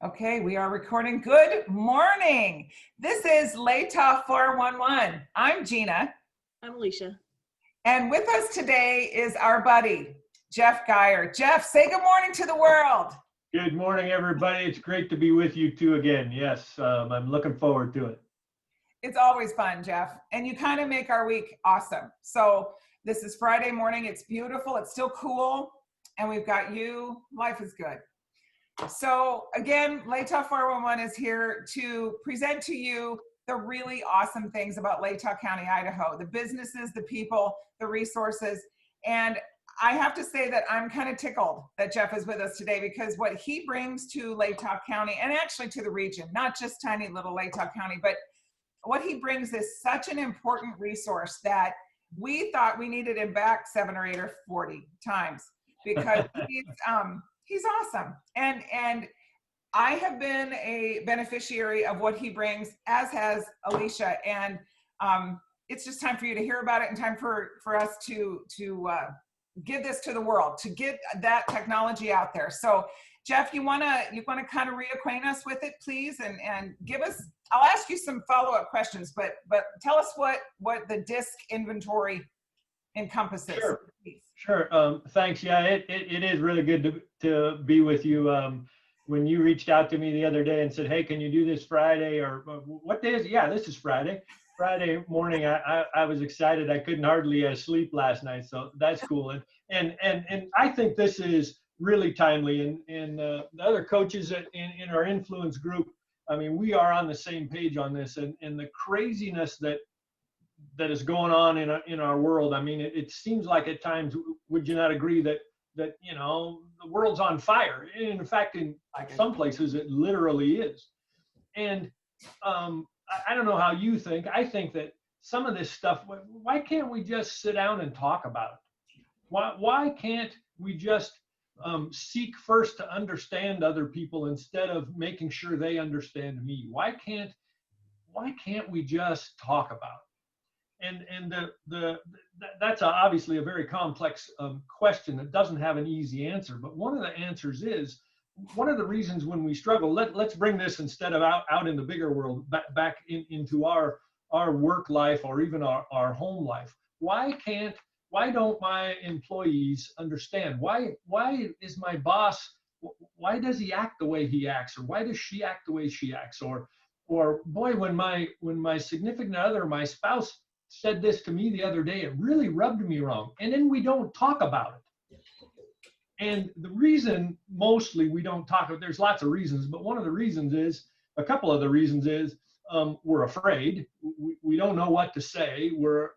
Okay, we are recording. Good morning. This is LATOF 411. I'm Gina. I'm Alicia. And with us today is our buddy, Jeff Geyer. Jeff, say good morning to the world. Good morning, everybody. It's great to be with you two again. Yes, I'm looking forward to it. It's always fun, Jeff. And you kind of make our week awesome. So this is Friday morning. It's beautiful. It's still cool. And we've got you. Life is good. So again, LATOF 411 is here to present to you the really awesome things about Latah County, Idaho, the businesses, the people, the resources. And I have to say that I'm kind of tickled that Jeff is with us today, because what he brings to Latah County, and actually to the region, not just tiny little Latah County, but what he brings is such an important resource that we thought we needed him back 7 or 8 or 40 times, because he's awesome. And I have been a beneficiary of what he brings, as has Alicia. And it's just time for you to hear about it, and time for us to give this to the world, to get that technology out there. So Jeff, you wanna kind of reacquaint us with it, please, and give us, I'll ask you some follow-up questions, but tell us what the disk inventory encompasses. Sure. Please. Sure. Thanks. Yeah, it is really good to be with you. When you reached out to me the other day and said, hey, can you do this Friday, or what day is it? Yeah, this is Friday. Friday morning, I was excited. I couldn't hardly sleep last night, so that's cool. And I think this is really timely. And the other coaches in our influence group, I mean, we are on the same page on this, and the craziness that is going on in our world. I mean, it seems like at times, would you not agree that you know, the world's on fire? In fact, in some places it literally is. And I don't know how you think. I think that some of this stuff, why can't we just sit down and talk about it? Why can't we just seek first to understand other people instead of making sure they understand me? Why can't we just talk about it? And that's obviously a very complex question that doesn't have an easy answer. But one of the answers is, one of the reasons when we struggle, let's bring this instead of out in the bigger world, back into our work life, or even our home life. Why don't my employees understand? Why is my boss, why does he act the way he acts? Or why does she act the way she acts? Or boy, when my significant other, my spouse, said this to me the other day, it really rubbed me wrong. And then we don't talk about it. And the reason mostly we don't talk about, there's lots of reasons, but one of the reasons is, a couple of the reasons is, we're afraid. We don't know what to say. We're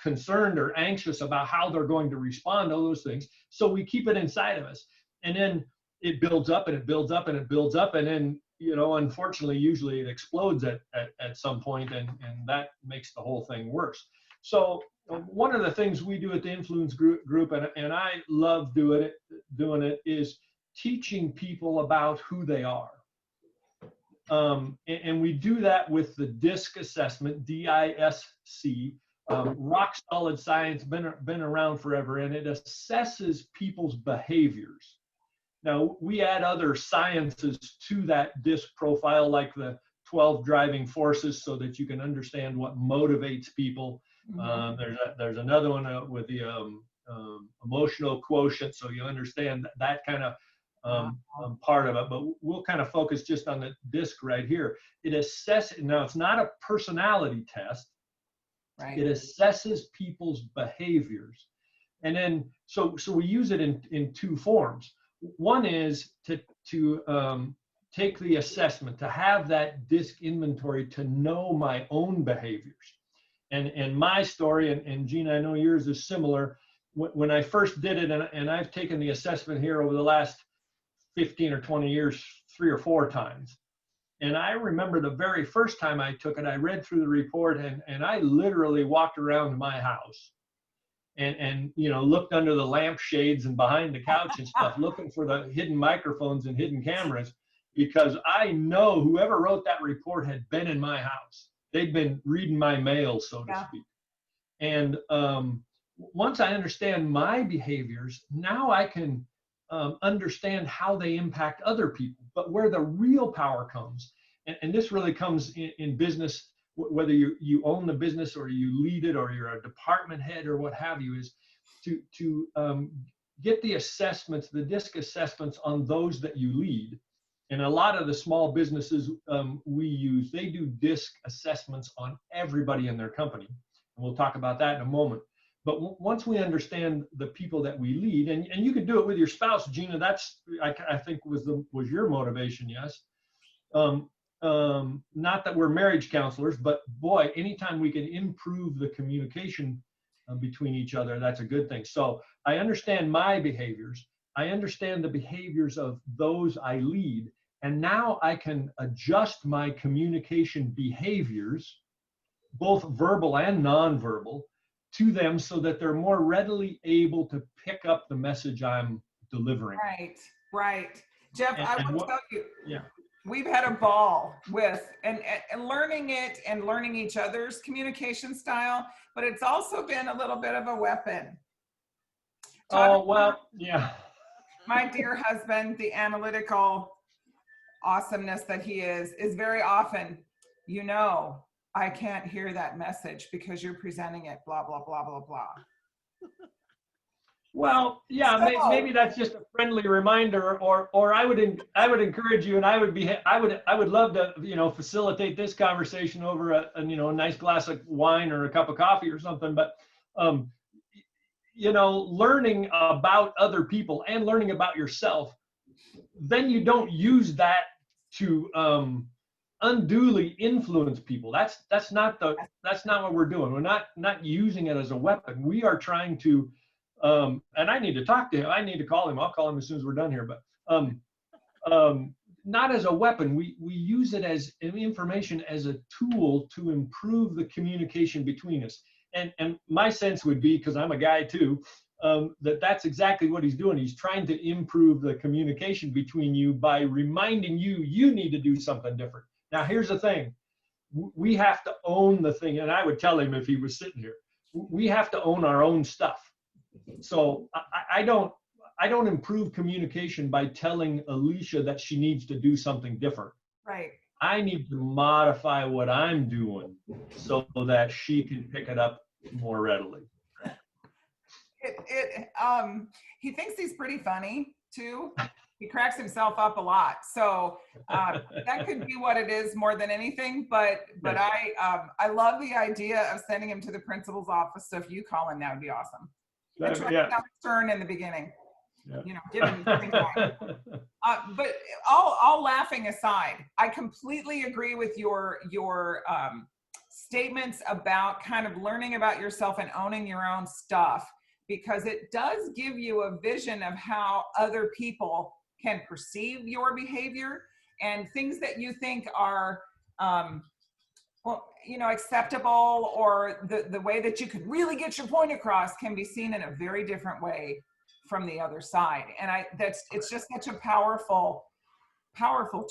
concerned or anxious about how they're going to respond to those things. So we keep it inside of us. And then it builds up and it builds up and it builds up. And then, you know, unfortunately, usually it explodes at some point, and that makes the whole thing worse. So one of the things we do at the Influence Group, and I love doing it, is teaching people about who they are. And we do that with the DISC assessment, DISC, rock solid science, been around forever, and it assesses people's behaviors. Now, we add other sciences to that DISC profile, like the 12 driving forces, so that you can understand what motivates people. Mm-hmm. There's another one with the emotional quotient, so you understand that kind of part of it. But we'll kind of focus just on the DISC right here. It assesses, now it's not a personality test. Right. It assesses people's behaviors. And then, so we use it in two forms. One is to take the assessment, to have that DISC inventory, to know my own behaviors. And my story, and Gina, I know yours is similar. When I first did it, and I've taken the assessment here over the last 15 or 20 years, 3 or 4 times. And I remember the very first time I took it, I read through the report, and I literally walked around my house. And you know, looked under the lampshades and behind the couch and stuff, looking for the hidden microphones and hidden cameras, because I know whoever wrote that report had been in my house. They'd been reading my mail, so to speak. And once I understand my behaviors, now I can understand how they impact other people. But where the real power comes, and this really comes in business, whether you own the business or you lead it or you're a department head or what have you, is to get the assessments, the DISC assessments on those that you lead. And a lot of the small businesses we use, they do DISC assessments on everybody in their company. And we'll talk about that in a moment. But once we understand the people that we lead, and you could do it with your spouse, Gina, that's, I think was your motivation, yes? Not that we're marriage counselors, but boy, anytime we can improve the communication between each other, that's a good thing. So I understand my behaviors. I understand the behaviors of those I lead. And now I can adjust my communication behaviors, both verbal and nonverbal, to them so that they're more readily able to pick up the message I'm delivering. Right, right. Jeff, I will tell you, yeah, we've had a ball with and learning it and learning each other's communication style, but it's also been a little bit of a weapon. Oh, well, yeah. My dear husband, the analytical awesomeness that he is very often, you know, I can't hear that message because you're presenting it, blah, blah, blah, blah, blah. Well, yeah, So, maybe that's just a friendly reminder, or I would encourage you, and I would love to, you know, facilitate this conversation over a nice glass of wine or a cup of coffee or something. But you know, learning about other people and learning about yourself, then you don't use that to unduly influence people. That's not what we're doing. We're not using it as a weapon. We are trying to, and I need to talk to him. I need to call him. I'll call him as soon as we're done here. But not as a weapon. We use it as information, as a tool to improve the communication between us. And my sense would be, because I'm a guy too, that's exactly what he's doing. He's trying to improve the communication between you by reminding you need to do something different. Now, here's the thing. We have to own the thing. And I would tell him if he was sitting here, we have to own our own stuff. So I don't improve communication by telling Alicia that she needs to do something different. right. I need to modify what I'm doing so that she can pick it up more readily. He thinks he's pretty funny too. He cracks himself up a lot. So that could be what it is more than anything. But I love the idea of sending him to the principal's office. So if you call him, that would be awesome. And try to sound stern in the beginning. Yeah. You know, give him time. But all laughing aside, I completely agree with your statements about kind of learning about yourself and owning your own stuff, because it does give you a vision of how other people can perceive your behavior, and things that you think are well, you know, acceptable, or the way that you could really get your point across can be seen in a very different way from the other side. And it's just such a powerful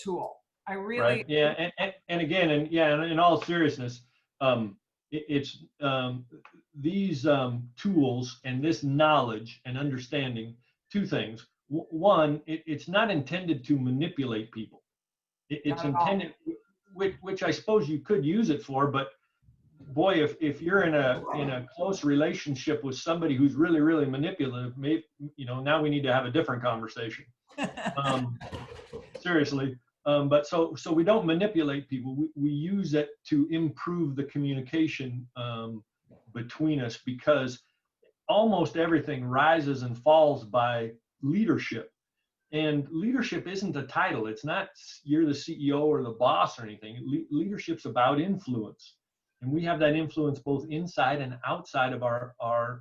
tool. I really, right. Yeah. And again, in all seriousness, it's these tools and this knowledge and understanding, two things. One, it's not intended to manipulate people. It's intended, which I suppose you could use it for, but boy, if you're in a close relationship with somebody who's really, really manipulative, maybe, you know, now we need to have a different conversation. Seriously. But so we don't manipulate people. We use it to improve the communication between us, because almost everything rises and falls by leadership. And leadership isn't a title. It's not you're the CEO or the boss or anything. Leadership's about influence. And we have that influence both inside and outside of our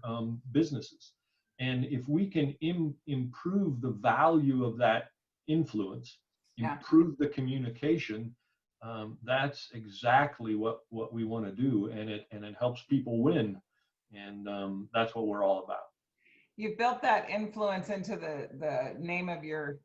businesses. And if we can improve the value of that influence, improve the communication, that's exactly what we want to do. And it helps people win. And that's what we're all about. You've built that influence into the name of your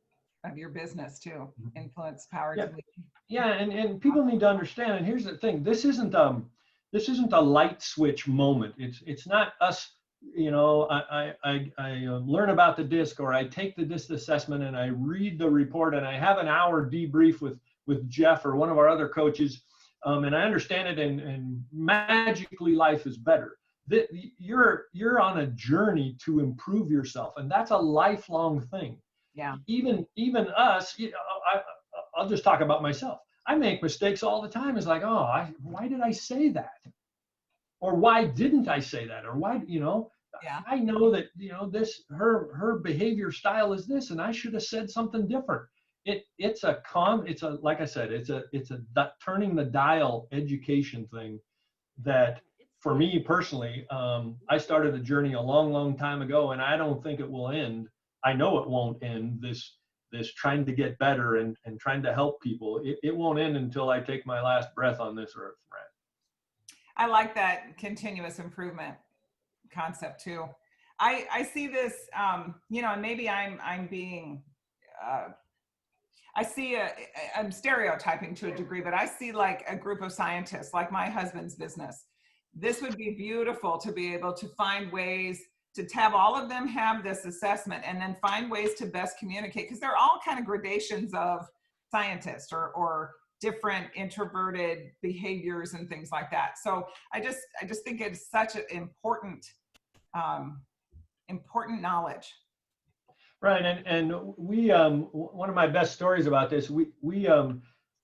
business too. Influence, power to lead. Yeah, and people need to understand. And here's the thing: this isn't a light switch moment. It's not us I learn about the DISC, or I take the DISC assessment and I read the report, and I have an hour debrief with Jeff or one of our other coaches, and I understand it, and magically life is better. You're on a journey to improve yourself, and that's a lifelong thing. Yeah. Even us, I'll just talk about myself. I make mistakes all the time. It's like, why did I say that? Or why didn't I say that? Or why, Yeah. I know that, her behavior style is this, and I should have said something different. Like I said, it's a turning the dial education thing that, for me personally, I started a journey a long, long time ago, and I don't think it will end. I know it won't end, this trying to get better and trying to help people. It won't end until I take my last breath on this earth, right? I like that continuous improvement concept too. I see this, and maybe I'm being, I'm stereotyping to a degree, but I see like a group of scientists, like my husband's business. This would be beautiful to be able to find ways to have all of them have this assessment, and then find ways to best communicate, because they're all kind of gradations of scientists or different introverted behaviors and things like that. So I just think it's such an important knowledge. Right, and we one of my best stories about this, we have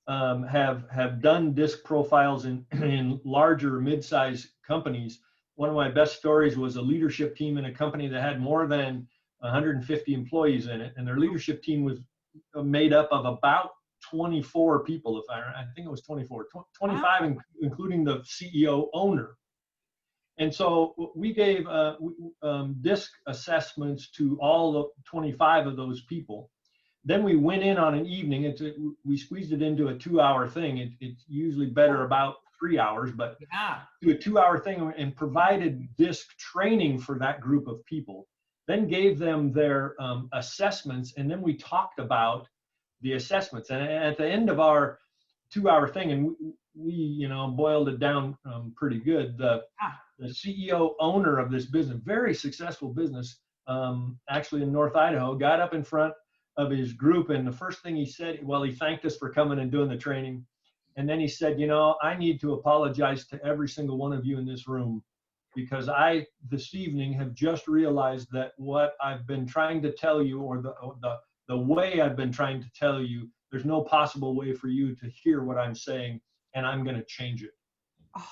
done DISC profiles in larger mid-sized companies. One of my best stories was a leadership team in a company that had more than 150 employees in it, and their leadership team was made up of about 24 people. I think it was 24, 25, including the CEO owner. And so we gave DISC assessments to all the 25 of those people. Then we went in on an evening. We squeezed it into a 2-hour thing. It's usually better about 3 hours, but do a 2-hour thing, and provided DISC training for that group of people. Then gave them their assessments, and then we talked about the assessments. And at the end of our 2-hour thing, and we boiled it down pretty good. The CEO owner of this business, very successful business, actually in North Idaho, got up in front of his group, and the first thing he said, he thanked us for coming and doing the training. And then he said, I need to apologize to every single one of you in this room, because I, this evening, have just realized that what I've been trying to tell you, or the way I've been trying to tell you, there's no possible way for you to hear what I'm saying, and I'm going to change it. Oh.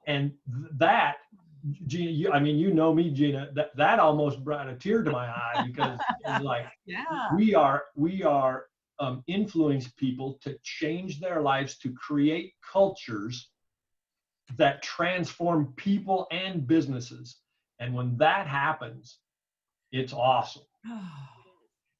And that, Gina, you know me, Gina, that almost brought a tear to my eye, because it's like, we are influence people to change their lives, to create cultures that transform people and businesses. And when that happens, it's awesome.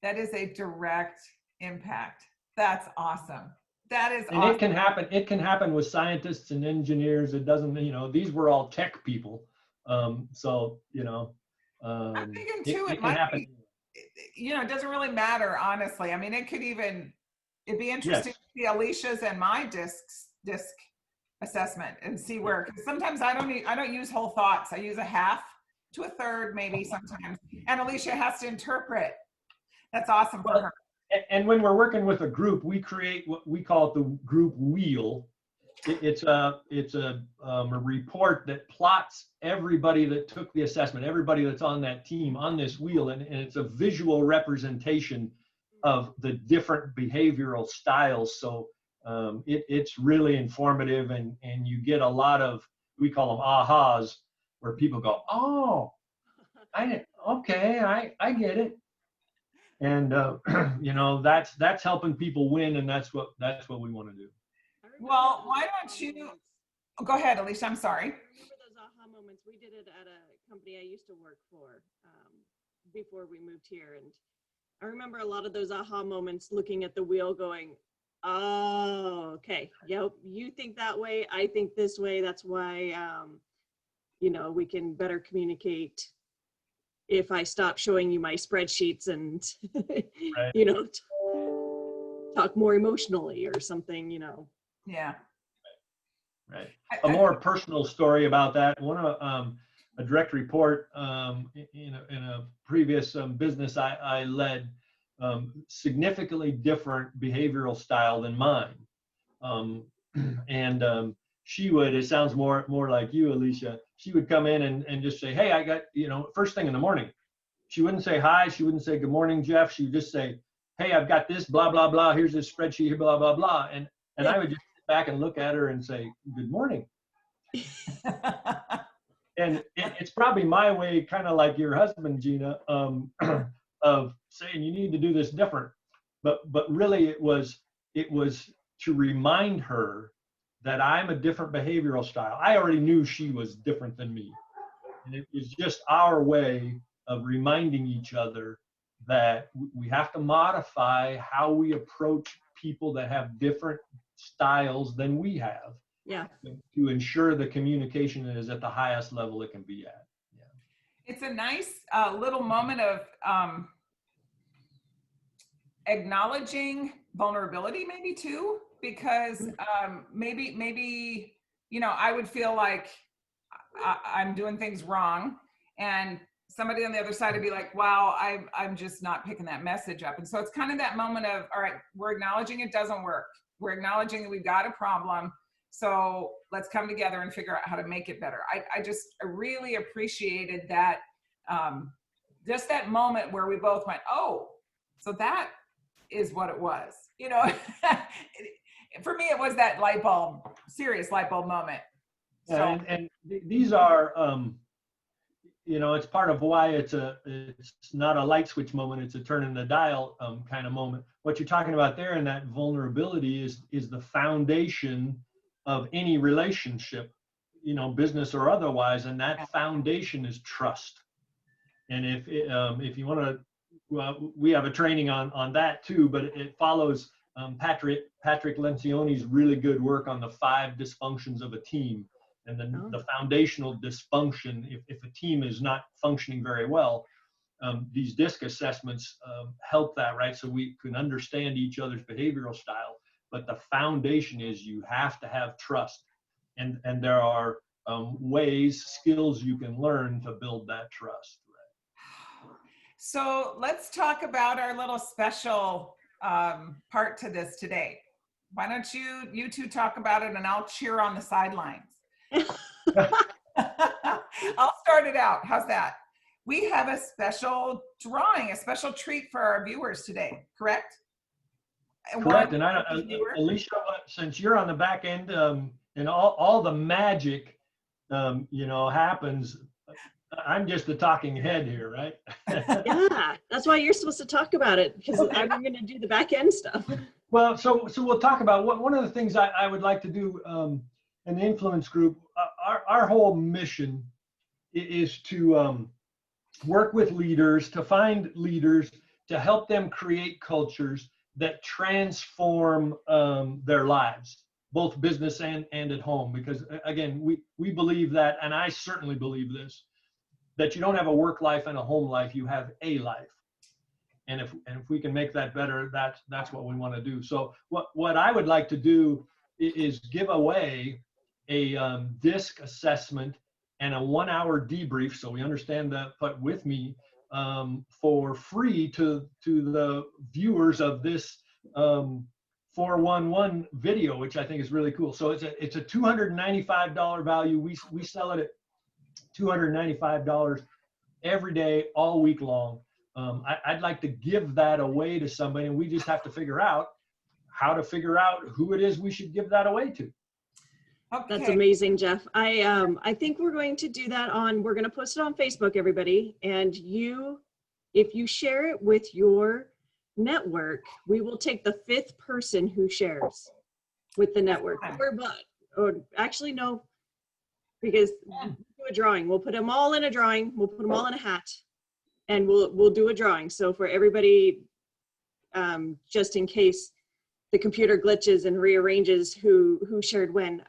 That is a direct impact. That's awesome. That is and awesome. It can happen with scientists and engineers. It doesn't, these were all tech people. I'm thinking too, it might happen. It doesn't really matter, honestly. I mean, it'd be interesting to see Alicia's and my DISC assessment, and see where, because sometimes I don't use whole thoughts. I use a half to a third, maybe sometimes. And Alicia has to interpret. That's awesome for her. And when we're working with a group, we create what we call it the group wheel. It's a report that plots everybody that took the assessment, everybody that's on that team on this wheel, and it's a visual representation of the different behavioral styles. So it's really informative, and you get a lot of, we call them ahas, where people go, oh, I get it. And that's helping people win, and that's what we want to do. Well, why don't you go ahead, Alicia? I'm sorry. I remember those aha moments. We did it at a company I used to work for before we moved here, and I remember a lot of those aha moments, looking at the wheel going, oh, okay, yep, you think that way, I think this way. That's why we can better communicate if I stop showing you my spreadsheets and right. Talk more emotionally or something, Yeah. Right. A more personal story about that. a direct report in a previous business I led, significantly different behavioral style than mine. And she would, it sounds more like you, Alicia, she would come in and just say, hey, I got, first thing in the morning. She wouldn't say hi. She wouldn't say, good morning, Jeff. She would just say, hey, I've got this, blah, blah, blah. Here's this spreadsheet here, blah, blah, blah. And I would just sit back and look at her and say, good morning. And it's probably my way, kind of like your husband, Gina, of saying you need to do this different. But really it was to remind her that I'm a different behavioral style. I already knew she was different than me. And it was just our way of reminding each other that we have to modify how we approach people that have different styles than we have. Yeah. To ensure the communication is at the highest level it can be at. Yeah. It's a nice little moment of acknowledging vulnerability, maybe too, because maybe I would feel like I'm doing things wrong, and somebody on the other side would be like, wow, I'm just not picking that message up. And so it's kind of that moment of, all right, we're acknowledging it doesn't work. We're acknowledging that we've got a problem. So let's come together and figure out how to make it better. I really appreciated that, just that moment where we both went, oh, so that is what it was. For me, it was that serious light bulb moment. So, yeah, and these are, it's part of why it's not a light switch moment, it's a turn in the dial kind of moment. What you're talking about there in that vulnerability is the foundation of any relationship, business or otherwise, and that foundation is trust. And if you want to, well, we have a training on that too, but it follows Patrick Lencioni's really good work on the 5 dysfunctions of a team. And then the foundational dysfunction, if a team is not functioning very well, these DISC assessments help that, right? So we can understand each other's behavioral style. But the foundation is you have to have trust. And there are skills you can learn to build that trust. Right? So let's talk about our little special part to this today. Why don't you two talk about it, and I'll cheer on the sidelines. I'll start it out. How's that? We have a special drawing, a special treat for our viewers today, correct? Correct. And Alicia, since you're on the back end, and all the magic, happens, I'm just the talking head here, right? Yeah, that's why you're supposed to talk about it, because I'm going to do the back end stuff. Well, so we'll talk about one of the things I would like to do in the influence group. Our whole mission is to work with leaders, to find leaders, to help them create cultures that transform their lives, both business and at home. Because again, we believe that, and I certainly believe this, that you don't have a work life and a home life, you have a life. And if we can make that better, that's what we want to do. So what I would like to do is give away a DISC assessment and a 1-hour debrief, so we understand that, but with me, for free to the viewers of this 411 video, which I think is really cool. So it's a $295 value. We sell it at $295 every day, all week long. I'd like to give that away to somebody, and we just have to figure out how to figure out who it is we should give that away to. Okay. That's amazing, Jeff. I think we're going to do that we're going to post it on Facebook, everybody. And if you share it with your network, we will take the 5th person who shares with the network. Or actually, no, because we'll do a drawing. We'll put them all in a drawing. We'll put them all in a hat, and we'll do a drawing. So for everybody, just in case the computer glitches and rearranges who shared when,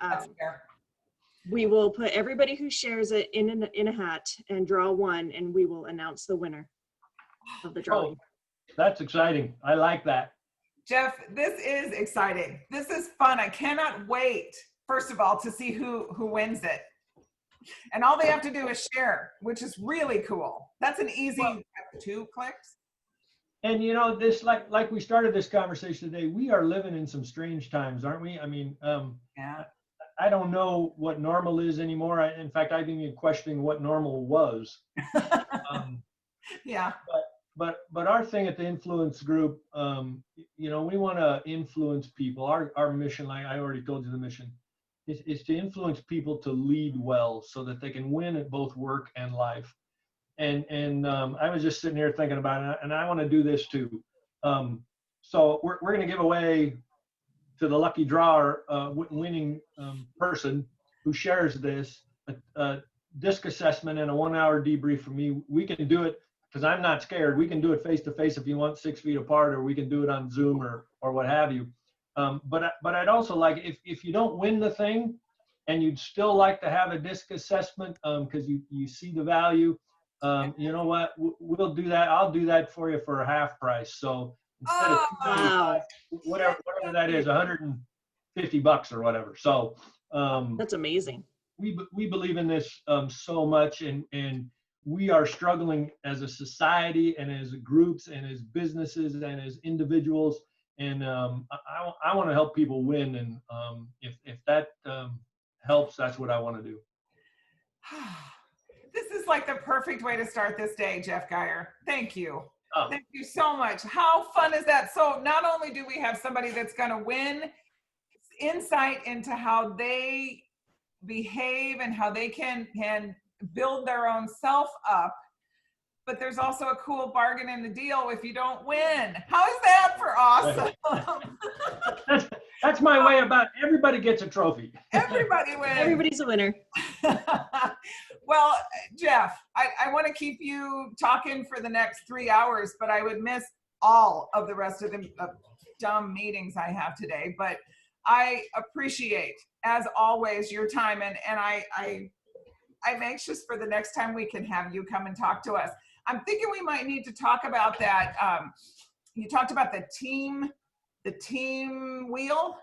we will put everybody who shares it in a hat and draw one, and we will announce the winner of the drawing. Oh, that's exciting. I like that. Jeff, this is exciting. This is fun. I cannot wait, first of all, to see who wins it. And all they have to do is share, which is really cool. That's an easy 2 clicks. And you know, this like we started this conversation today, we are living in some strange times, aren't we? I mean, Yeah. I don't know what normal is anymore. In fact, I've been questioning what normal was. Um, Yeah. but our thing at the Influence Group, you know, we want to influence people. Our mission, like I already told you, the mission is to influence people to lead well, so that they can win at both work and life. And I was just sitting here thinking about it, and I want to do this too. So we're going to give away to the lucky drawer, winning person who shares this, a disc assessment and a 1-hour debrief from me. We can do it because I'm not scared. We can do it face to face if you want, 6 feet apart, or we can do it on Zoom or what have you. But I'd also like, if you don't win the thing and you'd still like to have a disc assessment because you see the value, you know what, we'll do that. I'll do that for you for a half price. So instead of Wow. whatever that is, $150 or whatever. So That's amazing. we believe in this so much, and we are struggling as a society and as groups and as businesses and as individuals. And I want to help people win. And if that helps, that's what I want to do. This is like the perfect way to start this day, Jeff Geyer. Thank you. Oh. Thank you so much. How fun is that? So not only do we have somebody that's going to win insight into how they behave and how they can build their own self up, but there's also a cool bargain in the deal if you don't win. How is that for awesome? That's my way about everybody gets a trophy. Everybody wins. Everybody's a winner. Well, Jeff, I want to keep you talking for the next 3 hours, but I would miss all of the rest of the dumb meetings I have today. But I appreciate, as always, your time, and I'm anxious for the next time we can have you come and talk to us. I'm thinking we might need to talk about that. You talked about the team wheel.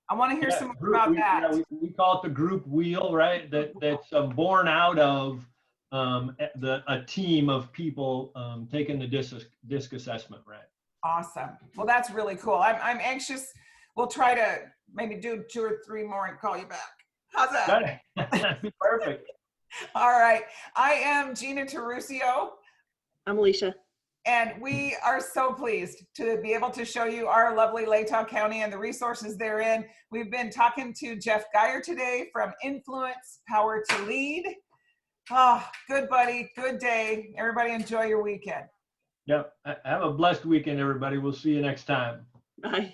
I want to hear some more about that. Yeah, we call it the group wheel, right? That's born out of a team of people taking the disc assessment, right? Awesome. Well, that's really cool. I'm anxious. We'll try to maybe do 2 or 3 more and call you back. How's that? That'd be perfect. All right. I am Gina Terusio, I'm Alicia. and we are so pleased to be able to show you our lovely Latah County and the resources therein. We've been talking to Jeff Geyer today from Influence Power to Lead. Oh, good buddy. Good day. Everybody enjoy your weekend. Yep. Have a blessed weekend, everybody. We'll see you next time. Bye.